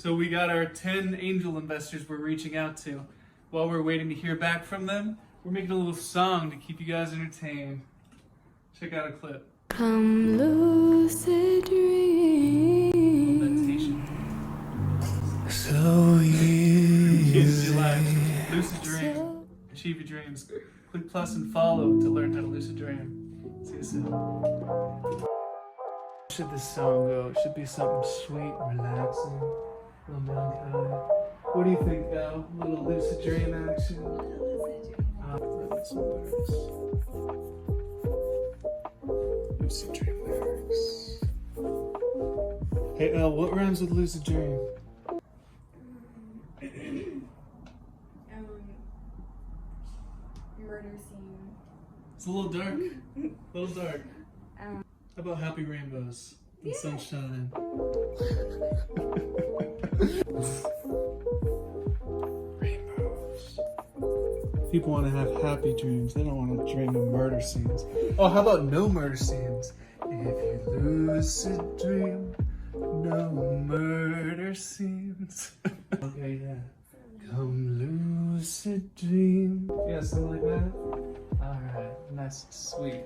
So we got our 10 angel investors we're reaching out to. While we're waiting to hear back from them, we're making a little song to keep you guys entertained. Check out a clip. Come lucid dream. Meditation. So easy. Change your life. Lucid Dream. Achieve your dreams. Click plus and follow to learn how to lucid dream. See you soon. Should this song go? It should be something sweet, relaxing, a little melancholy. What do you think, Al? A little lucid dream action? Like some lyrics. Lucid dream lyrics. Hey, Al, what rhymes with lucid dream? Murder scene. It's a little dark. A little dark. How about happy rainbows and sunshine? Rainbows. People want to have happy dreams. They don't want to dream of murder scenes. Oh, how about no murder scenes? If you lucid dream, no murder scenes. Okay, yeah. Come lucid dream. Yeah, something like that. Alright, nice and sweet.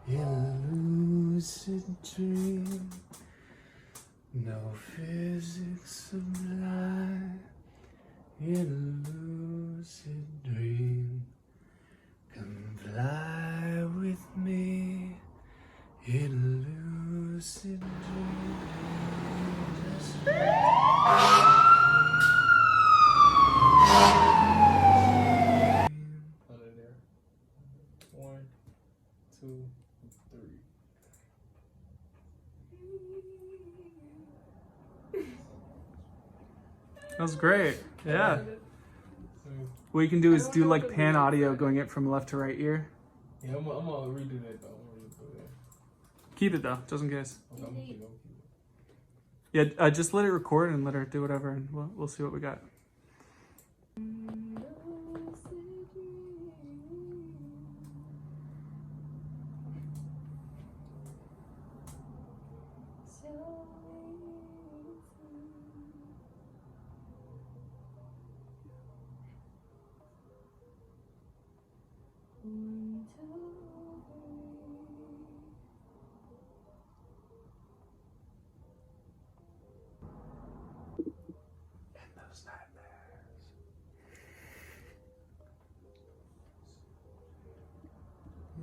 In a lucid dream, no physics sublime. In a lucid dream, come fly with me. In a lucid dream, just One, two, three. That was great. Yeah. What you can do is do like pan audio going it from left to right ear. Yeah, I'm gonna redo that though. I'm gonna redo that. Keep it though, just in case. I'm gonna keep it. Yeah, just let it record and let her do whatever, and we'll see what we got.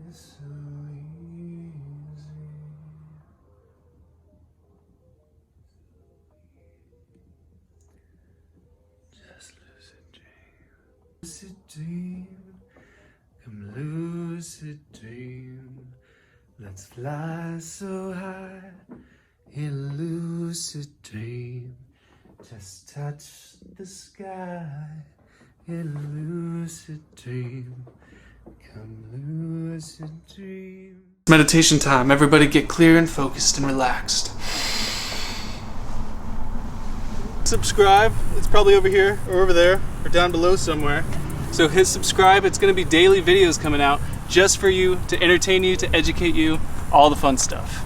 It's so easy. Just lucid dream. Lucid dream. Come lucid dream. Let's fly so high in lucid dream. Just touch the sky in lucid dream. Come lucid dream. Meditation time. Everybody get clear and focused and relaxed. Subscribe. It's probably over here or over there or down below somewhere. So hit subscribe. It's going to be daily videos coming out just for you, to entertain you, to educate you, all the fun stuff.